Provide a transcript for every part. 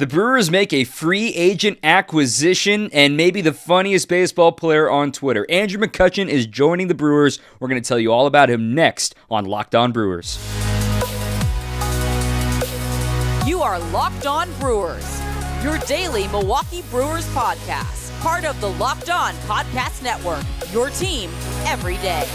The Brewers make a free agent acquisition and maybe the funniest baseball player on Twitter. Andrew McCutchen is joining the Brewers. We're going to tell you all about him next on Locked On Brewers. You are Locked On Brewers, your daily Milwaukee Brewers podcast. Part of the Locked On Podcast Network, your team every day.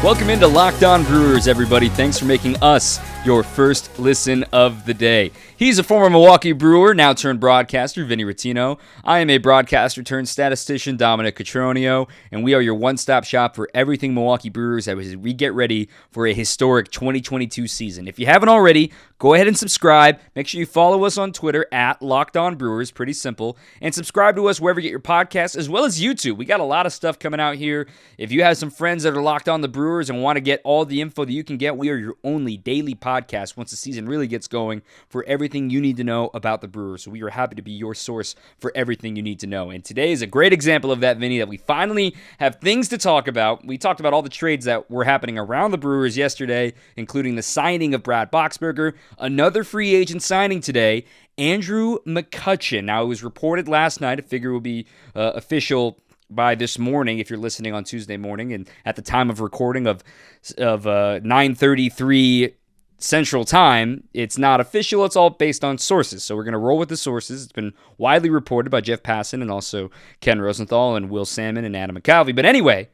Welcome into Locked On Brewers, everybody. Thanks for making us your first listen of the day. He's a former Milwaukee Brewer, now turned broadcaster, Vinny Rottino. I am a broadcaster turned statistician, Dominic Cotroneo, and we are your one-stop shop for everything Milwaukee Brewers as we get ready for a historic 2022 season. If you haven't already, go ahead and subscribe. Make sure you follow us on Twitter at Locked On Brewers, pretty simple, and subscribe to us wherever you get your podcasts, as well as YouTube. We got a lot of stuff coming out here. If you have some friends that are locked on the Brewers and want to get all the info that you can get, we are your only daily podcast once the season really gets going for everything you need to know about the Brewers. So we are happy to be your source for everything you need to know. And today is a great example of that, Vinny, that we finally have things to talk about. We talked about all the trades that were happening around the Brewers yesterday, including the signing of Brad Boxberger, another free agent signing today, Andrew McCutchen. Now, it was reported last night. I figure it will be official by this morning if you're listening on Tuesday morning, and at the time of recording of 9:33 Central Time, it's not official. It's all based on sources. So we're going to roll with the sources. It's been widely reported by Jeff Passan and also Ken Rosenthal and Will Salmon and Adam McCalvey. But anyway,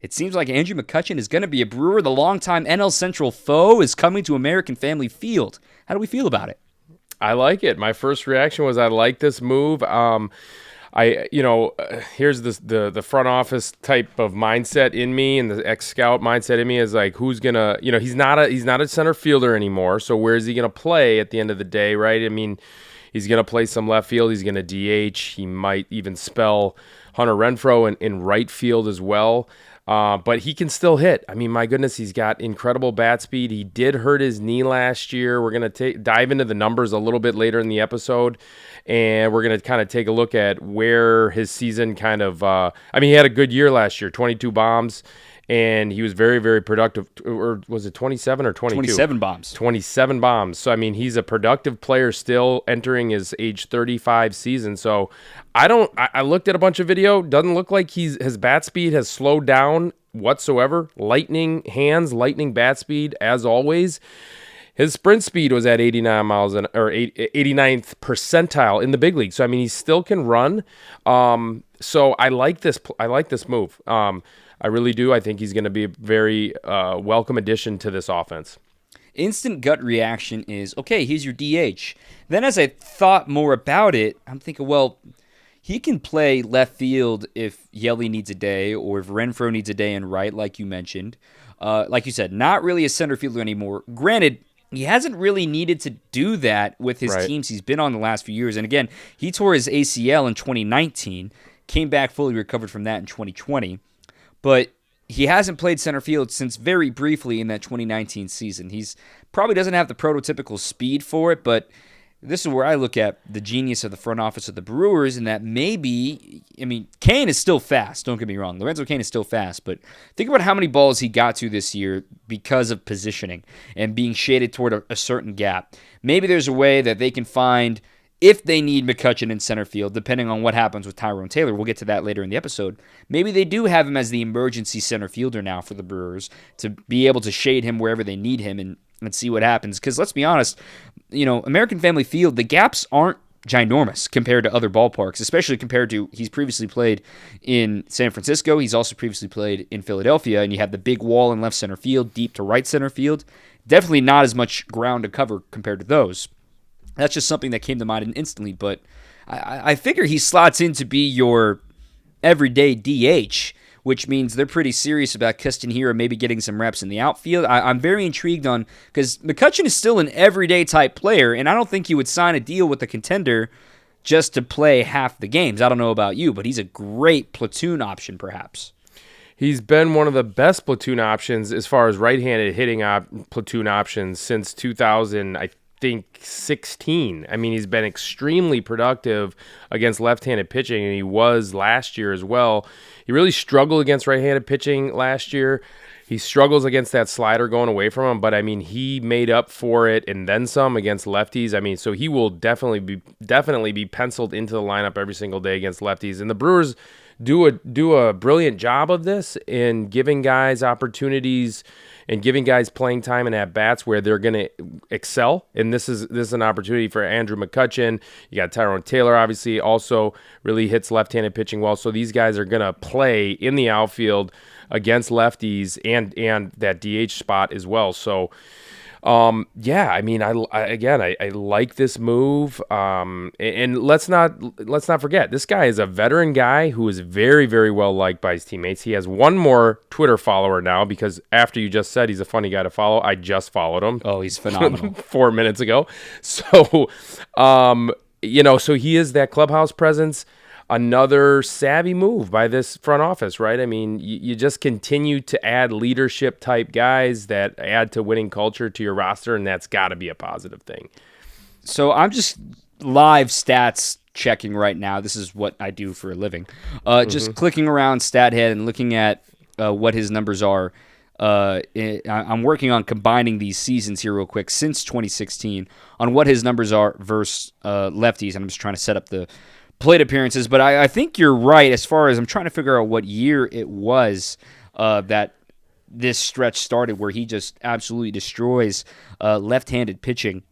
it seems like Andrew McCutchen is going to be a Brewer. The longtime NL Central foe is coming to American Family Field. How do we feel about it? I like it. My first reaction was I like this move. Here's the front office type of mindset in me, and the ex-scout mindset in me is like, who's gonna, he's not a center fielder anymore. So where is he gonna play at the end of the day, right? I mean, he's gonna play some left field. He's gonna DH. He might even spell Hunter Renfroe in right field as well. But he can still hit. I mean, my goodness, he's got incredible bat speed. He did hurt his knee last year. We're going to dive into the numbers a little bit later in the episode, and we're going to kind of take a look at where his season kind of he had a good year last year, 22 bombs, and he was very, very productive. Or was it 27 or 22? 27 bombs. 27 bombs. So, I mean, he's a productive player still entering his age 35 season. So, I looked at a bunch of video. Doesn't look like his bat speed has slowed down whatsoever. Lightning hands, lightning bat speed, as always. His sprint speed was at 89 miles or 89th percentile in the big league. So, I mean, he still can run. So, I like this move. I really do. I think he's going to be a very welcome addition to this offense. Instant gut reaction is, okay, he's your DH. Then as I thought more about it, I'm thinking, well, he can play left field if Yelly needs a day or if Renfroe needs a day in right, like you mentioned. Like you said, not really a center fielder anymore. Granted, he hasn't really needed to do that with his teams he's been on the last few years. And again, he tore his ACL in 2019, came back fully recovered from that in 2020. But he hasn't played center field since very briefly in that 2019 season. He's probably doesn't have the prototypical speed for it, but this is where I look at the genius of the front office of the Brewers, and that maybe, Kane is still fast, don't get me wrong. Lorenzo Cain is still fast, but think about how many balls he got to this year because of positioning and being shaded toward a certain gap. Maybe there's a way that they can find, if they need McCutchen in center field, depending on what happens with Tyrone Taylor. We'll get to that later in the episode. Maybe they do have him as the emergency center fielder now for the Brewers to be able to shade him wherever they need him and see what happens. Because let's be honest, American Family Field, the gaps aren't ginormous compared to other ballparks, especially compared to he's previously played in San Francisco. He's also previously played in Philadelphia, and you have the big wall in left center field, deep to right center field. Definitely not as much ground to cover compared to those. That's just something that came to mind instantly, but I figure he slots in to be your everyday DH, which means they're pretty serious about Keston Hiura maybe getting some reps in the outfield. I'm very intrigued on, because McCutchen is still an everyday type player, and I don't think he would sign a deal with a contender just to play half the games. I don't know about you, but he's a great platoon option perhaps. He's been one of the best platoon options as far as right-handed hitting platoon options since 2000, I think 16. I mean, he's been extremely productive against left-handed pitching, and he was last year as well. He really struggled against right-handed pitching last year. He struggles against that slider going away from him, but I mean, he made up for it and then some against lefties. I mean, so he will definitely be penciled into the lineup every single day against lefties. And the Brewers do a brilliant job of this in giving guys opportunities and giving guys playing time and at bats where they're going to excel. And this is an opportunity for Andrew McCutchen. You got Tyrone Taylor, obviously, also really hits left-handed pitching well. So these guys are going to play in the outfield against lefties and that DH spot as well. So, yeah, I mean, I like this move. And let's not forget, this guy is a veteran guy who is very, very well liked by his teammates. He has one more Twitter follower now because after you just said he's a funny guy to follow, I just followed him. Oh, he's phenomenal. 4 minutes ago. So, so he is that clubhouse presence. Another savvy move by this front office, right? I mean, you just continue to add leadership type guys that add to winning culture to your roster, and that's got to be a positive thing. So I'm just live stats checking right now. This is what I do for a living. Just clicking around StatHead and looking at what his numbers are. I'm working on combining these seasons here real quick since 2016 on what his numbers are versus lefties, and I'm just trying to set up the plate appearances, but I think you're right as far as I'm trying to figure out what year it was that this stretch started where he just absolutely destroys left-handed pitching.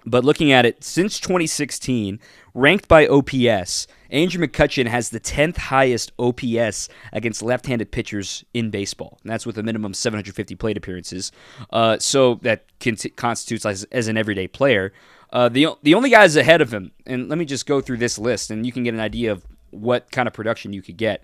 But looking at it, since 2016, ranked by OPS, Andrew McCutchen has the 10th highest OPS against left-handed pitchers in baseball. And that's with a minimum 750 plate appearances. So that constitutes as an everyday player. The only guys ahead of him, and let me just go through this list, and you can get an idea of what kind of production you could get.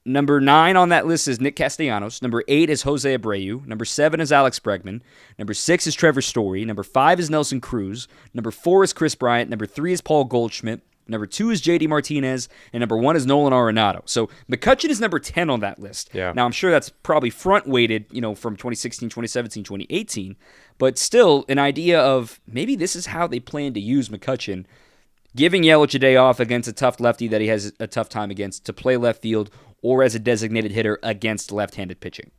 Number 9 on that list is Nick Castellanos. Number 8 is Jose Abreu. Number 7 is Alex Bregman. Number 6 is Trevor Story. Number 5 is Nelson Cruz. Number 4 is Chris Bryant. Number 3 is Paul Goldschmidt. Number 2 is J.D. Martinez, and number 1 is Nolan Arenado. So McCutchen is number 10 on that list. Yeah. Now, I'm sure that's probably front-weighted, from 2016, 2017, 2018, but still an idea of maybe this is how they plan to use McCutchen, giving Yelich a day off against a tough lefty that he has a tough time against to play left field or as a designated hitter against left-handed pitching.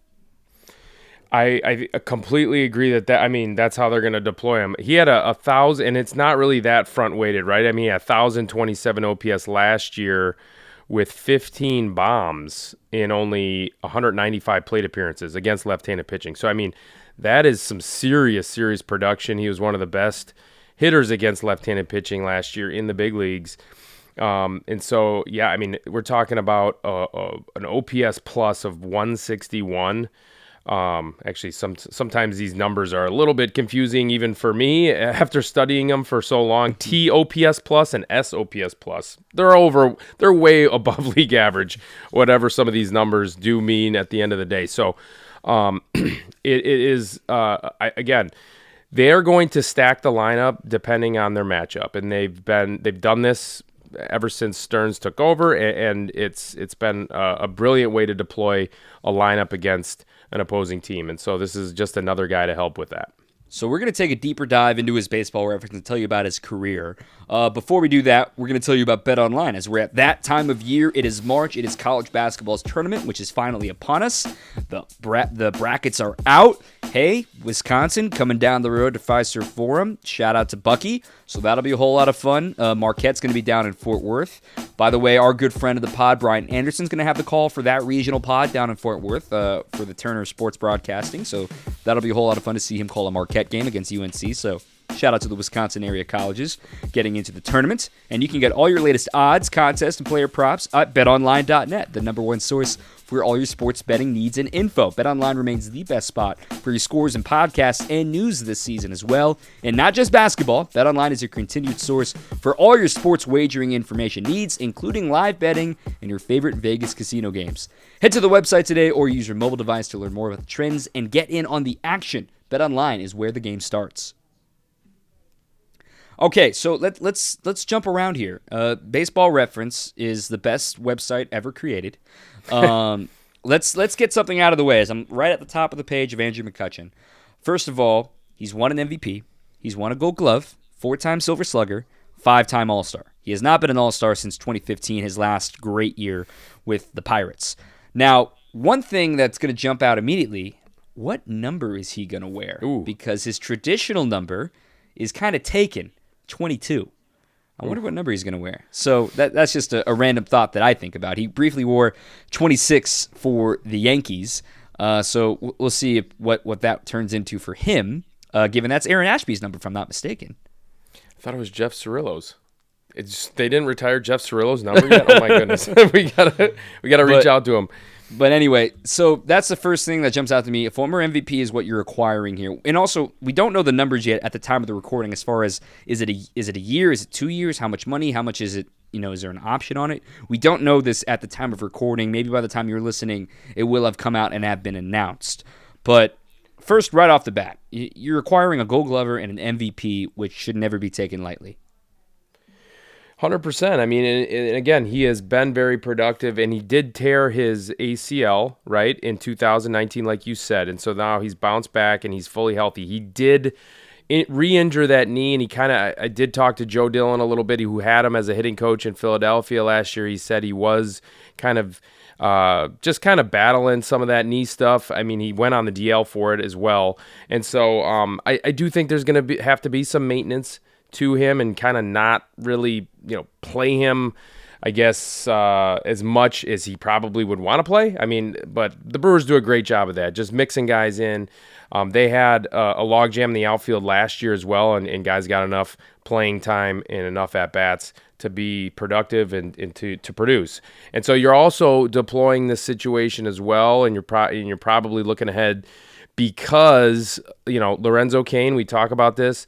I completely agree that's how they're going to deploy him. He had a 1,000, and it's not really that front weighted, right? I mean, he had 1,027 OPS last year with 15 bombs in only 195 plate appearances against left-handed pitching. So, I mean, that is some serious production. He was one of the best hitters against left-handed pitching last year in the big leagues. And so, yeah, I mean, we're talking about an OPS plus of 161. Actually, sometimes these numbers are a little bit confusing even for me after studying them for so long. TOPS plus and SOPS plus. They're way above league average, whatever some of these numbers do mean at the end of the day. So, it is, again, they're going to stack the lineup depending on their matchup. And they've done this ever since Stearns took over, and it's been a brilliant way to deploy a lineup against an opposing team. And so this is just another guy to help with that. So we're going to take a deeper dive into his baseball reference and tell you about his career. Before we do that, we're going to tell you about BetOnline. As we're at that time of year, it is March. It is college basketball's tournament, which is finally upon us. The brackets are out. Hey, Wisconsin coming down the road to Fiserv Forum. Shout out to Bucky. So that'll be a whole lot of fun. Marquette's going to be down in Fort Worth. By the way, our good friend of the pod, Brian Anderson's going to have the call for that regional pod down in Fort Worth for the Turner Sports Broadcasting. So that'll be a whole lot of fun to see him call a Marquette game against UNC. So shout out to the Wisconsin area colleges getting into the tournament. And you can get all your latest odds, contests, and player props at betonline.net, the number one source for all your sports betting needs and info. BetOnline remains the best spot for your scores and podcasts and news this season as well. And not just basketball, BetOnline is your continued source for all your sports wagering information needs, including live betting and your favorite Vegas casino games. Head to the website today or use your mobile device to learn more about the trends and get in on the action. BetOnline is where the game starts. Okay, so let's jump around here. Baseball Reference is the best website ever created. Let's get something out of the way as I'm right at the top of the page of Andrew McCutchen. First of all, he's won an MVP. He's won a Gold Glove, 4-time Silver Slugger, 5-time All-Star. He has not been an All-Star since 2015, his last great year with the Pirates. Now, one thing that's going to jump out immediately, what number is he going to wear? Ooh. Because his traditional number is kind of taken, 22. I wonder what number he's going to wear. So that's just a random thought that I think about. He briefly wore 26 for the Yankees. So we'll see what that turns into for him, given that's Aaron Ashby's number, if I'm not mistaken. I thought it was Jeff Cirillo's. They didn't retire Jeff Cirillo's number yet? Oh, my goodness. we gotta reach out to him. But anyway, so that's the first thing that jumps out to me. A former MVP is what you're acquiring here. And also, we don't know the numbers yet at the time of the recording as far as is it a year? Is it 2 years? How much money? How much is it? Is there an option on it? We don't know this at the time of recording. Maybe by the time you're listening, it will have come out and have been announced. But first, right off the bat, you're acquiring a Gold Glover and an MVP, which should never be taken lightly. 100%. I mean, and again, he has been very productive, and he did tear his ACL, right, in 2019, like you said. And so now he's bounced back, and he's fully healthy. He did re-injure that knee, and I did talk to Joe Dillon a little bit, who had him as a hitting coach in Philadelphia last year. He said he was kind of just kind of battling some of that knee stuff. I mean, he went on the DL for it as well. And so I do think there's going to have to be some maintenance to him and kind of not really, play him, I guess, as much as he probably would want to play. I mean, but the Brewers do a great job of that, just mixing guys in. They had a logjam in the outfield last year as well, and guys got enough playing time and enough at-bats to be productive and to produce. And so you're also deploying this situation as well, and you're probably looking ahead because, Lorenzo Cain, we talk about this,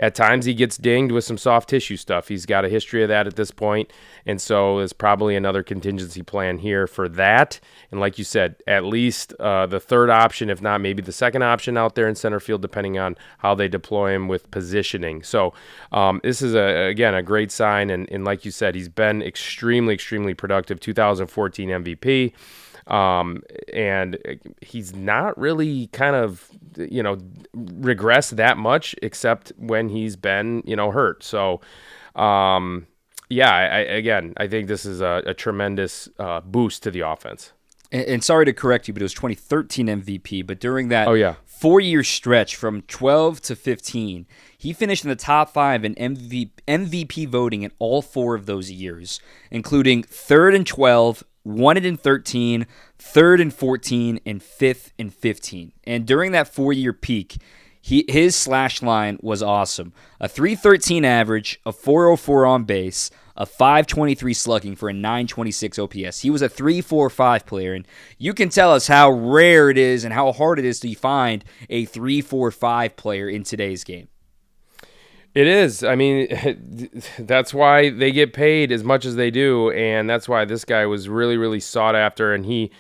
at times he gets dinged with some soft tissue stuff. He's got a history of that at this point, and so there's probably another contingency plan here for that. And like you said, at least the third option, if not maybe the second option out there in center field, depending on how they deploy him with positioning. So this is, again, a great sign, and like you said, he's been extremely, extremely productive, 2014 MVP. And he's not really kind of, regressed that much except when he's been, hurt. So, I think this is a tremendous boost to the offense. And sorry to correct you, but it was 2013 MVP. But during that 4-year stretch from 12 to 15, he finished in the top 5 in MVP voting in all 4 of those years, including 3rd in 12, won it in 13, 3rd in 14, and 5th in 15. And during that 4-year peak, his slash line was awesome. A 313 average, a 404 on base, a 523 slugging for a 926 OPS. He was a 3-4-5 player, and you can tell us how rare it is and how hard it is to find a 3-4-5 player in today's game. It is. I mean, that's why they get paid as much as they do, and that's why this guy was really, really sought after, and he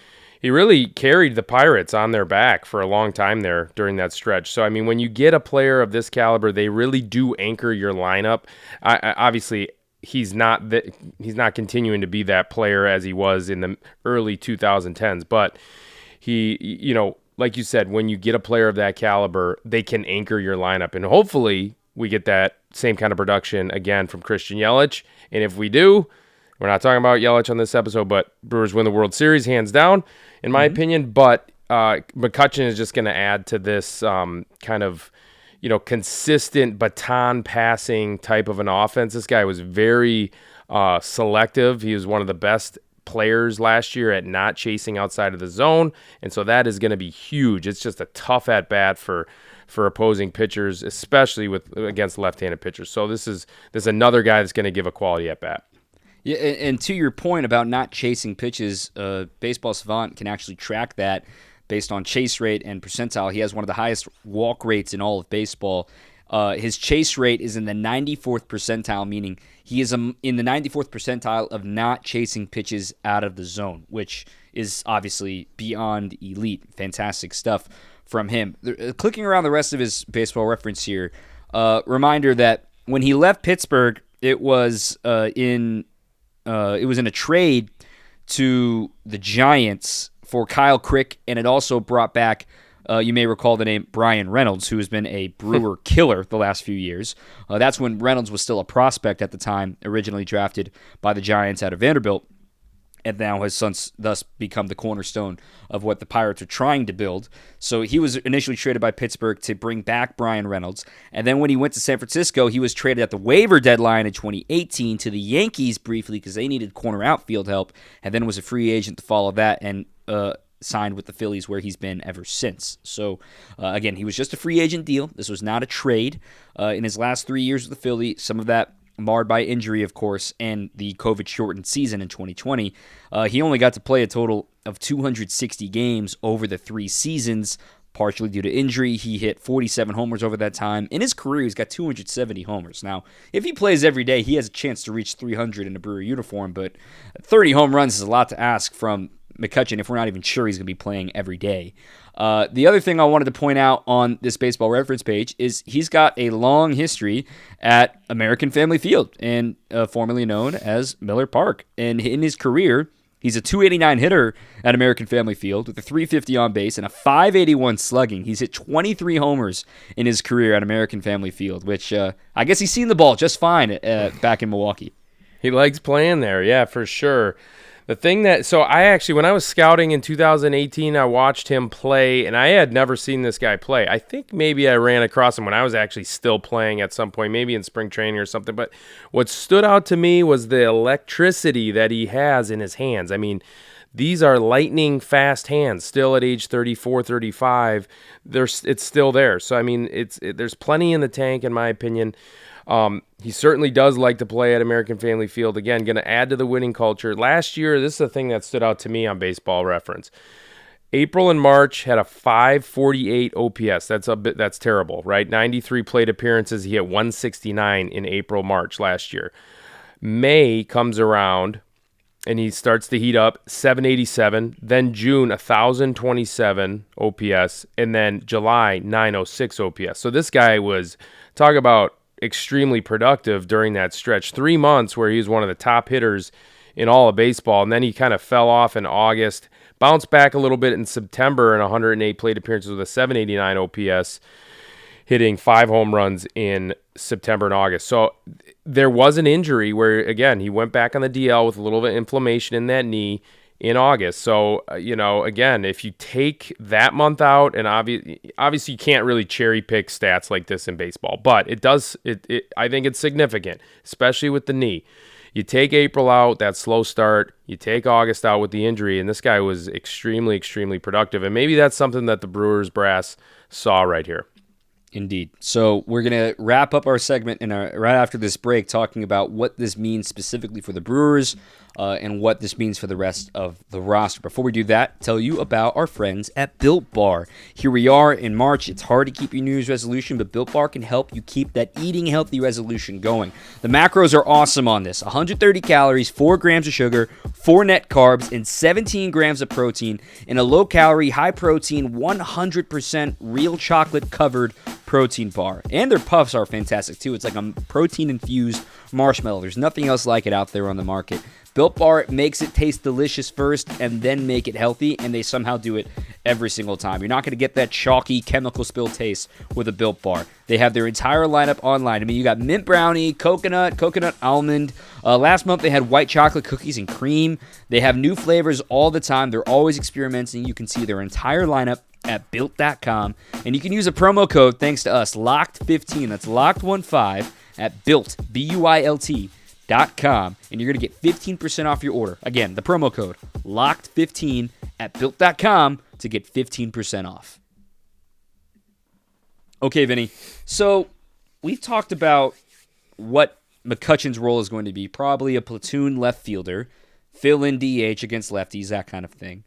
really carried the Pirates on their back for a long time there during that stretch. So, I mean, when you get a player of this caliber, they really do anchor your lineup. Obviously, he's not continuing to be that player as he was in the early 2010s, but he, like you said, when you get a player of that caliber, they can anchor your lineup, and hopefully we get that same kind of production again from Christian Yelich. And if we do, we're not talking about Yelich on this episode, but Brewers win the World Series hands down, in my opinion. But McCutchen is just going to add to this kind of, consistent baton passing type of an offense. This guy was very selective. He was one of the best players last year at not chasing outside of the zone. And so that is going to be huge. It's just a tough at-bat for opposing pitchers, especially against left-handed pitchers. So this is another guy that's going to give a quality at-bat. Yeah, and to your point about not chasing pitches, Baseball Savant can actually track that based on chase rate and percentile. He has one of the highest walk rates in all of baseball. His chase rate is in the 94th percentile, meaning he is in the 94th percentile of not chasing pitches out of the zone, which is obviously beyond elite. Fantastic stuff from him. Clicking around the rest of his baseball reference here, reminder that when he left Pittsburgh, it was in a trade to the Giants for Kyle Crick, and it also brought back, you may recall the name Brian Reynolds, who has been a Brewer killer the last few years. That's when Reynolds was still a prospect at the time, originally drafted by the Giants out of Vanderbilt. and now has since thus become the cornerstone of what the Pirates are trying to build. So he was initially traded by Pittsburgh to bring back Brian Reynolds, and then when he went to San Francisco, he was traded at the waiver deadline in 2018 to the Yankees briefly because they needed corner outfield help, and then was a free agent to follow that, and signed with the Phillies, where he's been ever since. So, again, he was just a free agent deal. This was not a trade. In his last 3 years with the Phillies, some of that marred by injury, of course, and the COVID-shortened season in 2020, he only got to play a total of 260 games over the 3 seasons, partially due to injury. He hit 47 homers over that time. In his career, he's got 270 homers. Now, if he plays every day, he has a chance to reach 300 in a Brewer uniform, but 30 home runs is a lot to ask from McCutchen if we're not even sure he's going to be playing every day. The other thing I wanted to point out on this baseball reference page is he's got a long history at American Family Field, and formerly known as Miller Park. And in his career, he's a .289 hitter at American Family Field with a .350 on base and a .581 slugging. He's hit 23 homers in his career at American Family Field, which I guess he's seen the ball just fine back in Milwaukee. He likes playing there, yeah, for sure. The thing so I actually, when I was scouting in 2018, I watched him play, and I had never seen this guy play. I think maybe I ran across him when I was actually still playing at some point, maybe in spring training or something. But what stood out to me was the electricity that he has in his hands. I mean, these are lightning fast hands still at age 34, 35. It's still there. So, I mean, there's plenty in the tank, in my opinion. He certainly does like to play at American Family Field. Again, going to add to the winning culture. Last year, this is the thing that stood out to me on Baseball Reference. April and March had a .548 OPS. That's terrible, right? 93 plate appearances. He hit 169 in April, March last year. May comes around, and he starts to heat up, .787. Then June, 1,027 OPS. And then July, 906 OPS. So this guy was, talk about extremely productive during that stretch. 3 months where he was one of the top hitters in all of baseball, and then he kind of fell off in August, bounced back a little bit in September in 108 plate appearances with a .789 OPS, hitting 5 home runs in September and August. So there was an injury where, again, he went back on the DL with a little bit of inflammation in that knee in August. So, again, if you take that month out, and obviously you can't really cherry pick stats like this in baseball, but it does. I think it's significant, especially with the knee. You take April out, that slow start. You take August out with the injury, and this guy was extremely, extremely productive. And maybe that's something that the Brewers brass saw right here. Indeed. So we're going to wrap up our segment right after this break talking about what this means specifically for the Brewers and what this means for the rest of the roster. Before we do that, tell you about our friends at Built Bar. Here we are in March. It's hard to keep your New Year's resolution, but Built Bar can help you keep that eating healthy resolution going. The macros are awesome on this. 130 calories, 4 grams of sugar, 4 net carbs, and 17 grams of protein in a low-calorie, high-protein, 100% real chocolate-covered protein bar. And their puffs are fantastic too. It's like a protein-infused marshmallow. There's nothing else like it out there on the market. Built Bar makes it taste delicious first and then make it healthy, and they somehow do it every single time. You're not going to get that chalky chemical spill taste with a Built Bar. They have their entire lineup online. I mean, you got mint brownie, coconut almond. Last month they had white chocolate cookies and cream. They have new flavors all the time. They're always experimenting. You can see their entire lineup at built.com, and you can use a promo code, thanks to us, LOCKED15. That's LOCKED15 at built, BUILT.com, and you're going to get 15% off your order. Again, the promo code LOCKED15 at built.com to get 15% off. Okay, Vinny. So we've talked about what McCutchen's role is going to be. Probably a platoon left fielder, fill in DH against lefties, that kind of thing.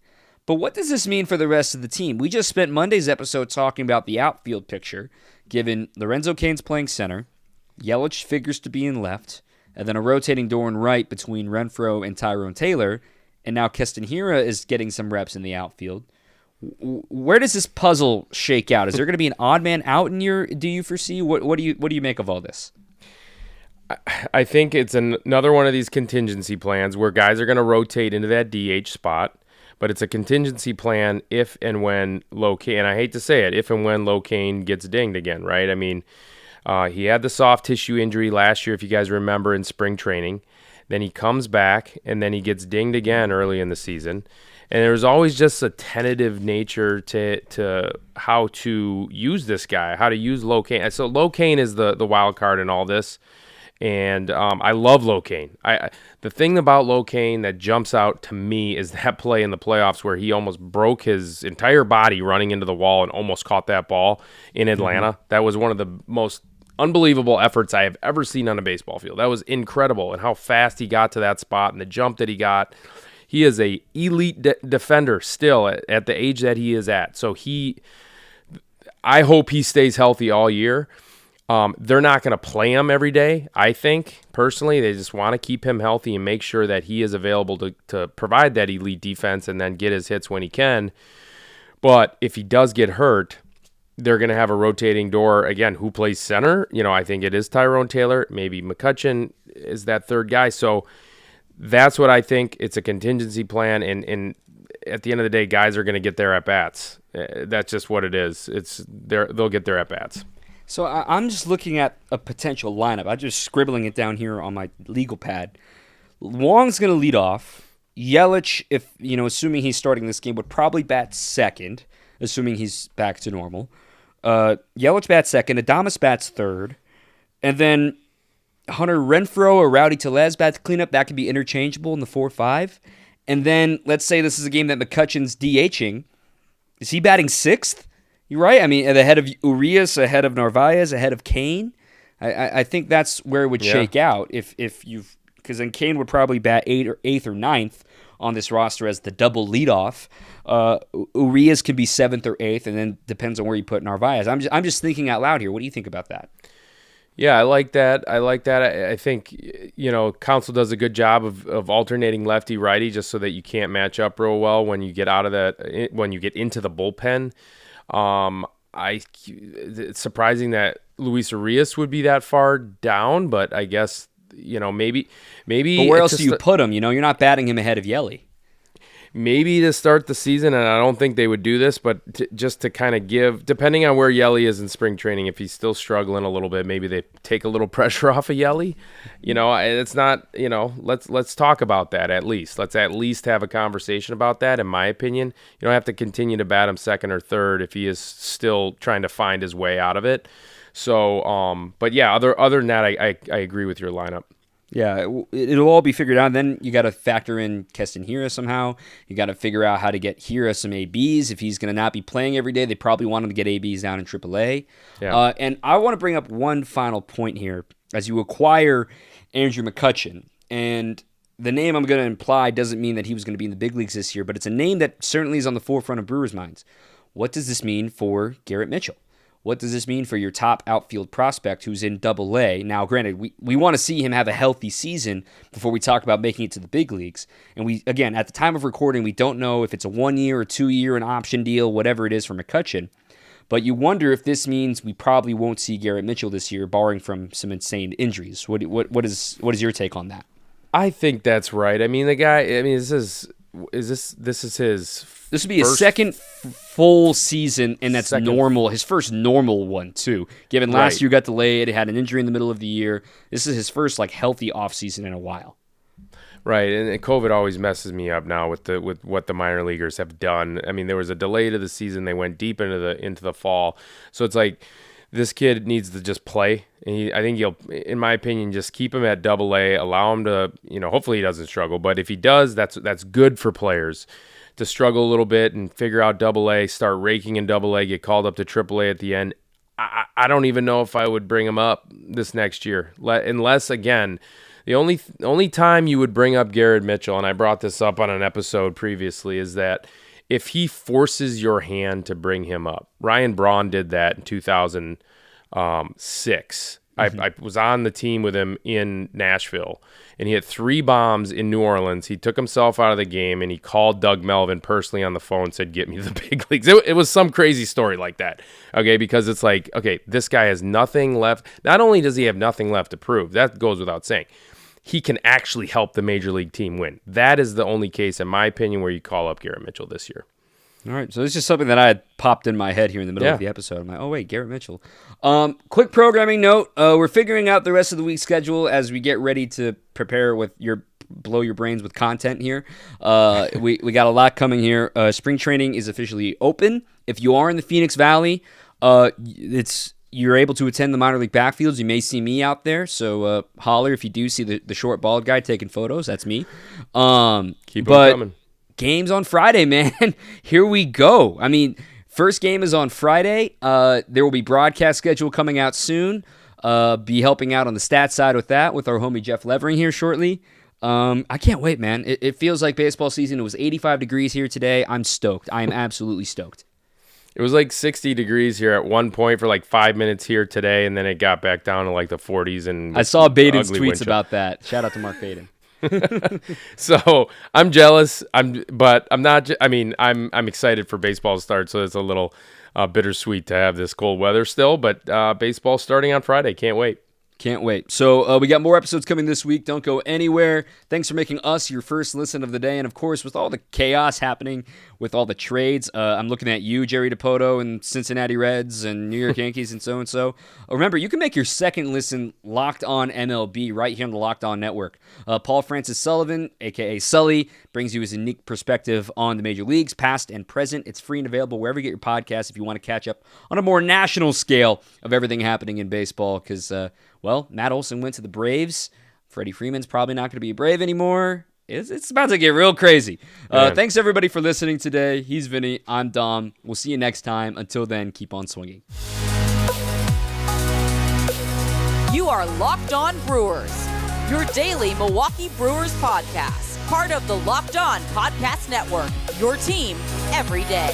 But what does this mean for the rest of the team? We just spent Monday's episode talking about the outfield picture, given Lorenzo Cain's playing center, Yelich figures to be in left, and then a rotating door in right between Renfroe and Tyrone Taylor, and now Keston Hiura is getting some reps in the outfield. Where does this puzzle shake out? Is there going to be an odd man out do you foresee? What do you make of all this? I think it's another one of these contingency plans where guys are going to rotate into that DH spot, but it's a contingency plan if and when Locaine, and I hate to say it, if and when Locaine gets dinged again, right? I mean, he had the soft tissue injury last year, if you guys remember, in spring training. then he comes back, and then he gets dinged again early in the season. And there's always just a tentative nature to how to use this guy, how to use Locaine. So Locaine is the wild card in all this. And I love Locaine. The thing about Locaine that jumps out to me is that play in the playoffs where he almost broke his entire body running into the wall and almost caught that ball in Atlanta. Mm-hmm. That was one of the most unbelievable efforts I have ever seen on a baseball field. That was incredible, and how fast he got to that spot and the jump that he got. He is a elite defender still at the age that he is at. So I hope he stays healthy all year. They're not going to play him every day, I think, personally. They just want to keep him healthy and make sure that he is available to provide that elite defense and then get his hits when he can. But if he does get hurt, they're going to have a rotating door. Again, who plays center? I think it is Tyrone Taylor. Maybe McCutchen is that third guy. So that's what I think. It's a contingency plan, and at the end of the day, guys are going to get their at-bats. That's just what it is. They'll get their at-bats. So I'm just looking at a potential lineup. I'm just scribbling it down here on my legal pad. Wong's going to lead off. Yelich, assuming he's starting this game, would probably bat second, assuming he's back to normal. Yelich bats second. Adames bats third. And then Hunter Renfroe or Rowdy Tellez bats cleanup. That could be interchangeable in the 4-5. And then let's say this is a game that McCutchen's DHing. Is he batting sixth? You're right. I mean, ahead of Urias, ahead of Narvaez, ahead of Kane. I think that's where it would shake out if you've, because then Kane would probably bat eighth or ninth on this roster as the double leadoff. Urias could be seventh or eighth, and then depends on where you put Narvaez. I'm just thinking out loud here. What do you think about that? Yeah, I like that. I think, Council does a good job of alternating lefty righty just so that you can't match up real well when you get out of that, when you get into the bullpen. It's surprising that Luis Urias would be that far down, but I guess, maybe. But where else do you put him? You're not batting him ahead of Yelly. Maybe to start the season, and I don't think they would do this, but just to kind of give, depending on where Yelly is in spring training, if he's still struggling a little bit, maybe they take a little pressure off of Yelly. It's not, let's talk about that at least. Let's at least have a conversation about that, in my opinion. You don't have to continue to bat him second or third if he is still trying to find his way out of it. So, but yeah, other than that, I agree with your lineup. Yeah, it'll all be figured out. Then you got to factor in Keston Hiura somehow. You got to figure out how to get Hiura some ABs. If he's going to not be playing every day, they probably want him to get ABs down in AAA. Yeah. And I want to bring up one final point here. As you acquire Andrew McCutchen, and the name I'm going to imply doesn't mean that he was going to be in the big leagues this year, but it's a name that certainly is on the forefront of Brewers' minds. What does this mean for Garrett Mitchell? What does this mean for your top outfield prospect who's in Double-A? Now, granted, we want to see him have a healthy season before we talk about making it to the big leagues. And we, again, at the time of recording, we don't know if it's a 1 year or 2 year, an option deal, whatever it is for McCutchen. But you wonder if this means we probably won't see Garrett Mitchell this year, barring from some insane injuries. What is your take on that? I think that's right. I mean, the guy. I mean, this is his. This would be his second full season, and that's normal. His first normal one, too. Given last year got delayed, had an injury in the middle of the year. This is his first healthy offseason in a while. Right, and COVID always messes me up now with what the minor leaguers have done. I mean, there was a delay to the season. They went deep into the fall. So it's like this kid needs to just play. And I think you'll, in my opinion, just keep him at Double-A, allow him to, hopefully he doesn't struggle. But if he does, that's good for players to struggle a little bit and figure out Double-A, start raking in Double-A, get called up to Triple-A at the end. I don't even know if I would bring him up this next year, unless, again, the only time you would bring up Garrett Mitchell, and I brought this up on an episode previously, is that if he forces your hand to bring him up. Ryan Braun did that in 2006. I was on the team with him in Nashville, and he hit 3 bombs in New Orleans. He took himself out of the game, and he called Doug Melvin personally on the phone and said, "Get me to the big leagues." It was some crazy story like that, okay, because it's like, okay, this guy has nothing left. Not only does he have nothing left to prove, that goes without saying, he can actually help the major league team win. That is the only case, in my opinion, where you call up Garrett Mitchell this year. All right, so this is just something that I had popped in my head here in the middle of the episode. I'm like, oh, wait, Garrett Mitchell. Quick programming note. We're figuring out the rest of the week's schedule as we get ready to prepare with blow your brains with content here. We got a lot coming here. Spring training is officially open. If you are in the Phoenix Valley, you're able to attend the minor league backfields. You may see me out there, so holler if you do see the short bald guy taking photos. That's me. Keep them coming. Games on Friday, man. Here we go. I mean, first game is on Friday. There will be broadcast schedule coming out soon. Be helping out on the stats side with that with our homie Jeff Levering here shortly. I can't wait, man. It feels like baseball season. It was 85 degrees here today. I'm stoked. I am absolutely stoked. It was like 60 degrees here at one point for like 5 minutes here today, and then it got back down to like the 40s. And I saw Baden's tweets about that. Shout out to Mark Baden. So I'm jealous. But I'm not. I'm excited for baseball to start. So it's a little bittersweet to have this cold weather still. But baseball starting on Friday. Can't wait. Can't wait. So we got more episodes coming this week. Don't go anywhere. Thanks for making us your first listen of the day. And, of course, with all the chaos happening with all the trades, I'm looking at you, Jerry DiPoto, and Cincinnati Reds and New York Yankees and so-and-so. Remember, you can make your second listen Locked On MLB right here on the Locked On Network. Paul Francis Sullivan, a.k.a. Sully, brings you his unique perspective on the major leagues, past and present. It's free and available wherever you get your podcasts if you want to catch up on a more national scale of everything happening in baseball because, well, Matt Olson went to the Braves. Freddie Freeman's probably not going to be a Brave anymore. It's about to get real crazy. Thanks, everybody, for listening today. He's Vinny. I'm Dom. We'll see you next time. Until then, keep on swinging. You are Locked On Brewers, your daily Milwaukee Brewers podcast. Part of the Locked On Podcast Network, your team every day.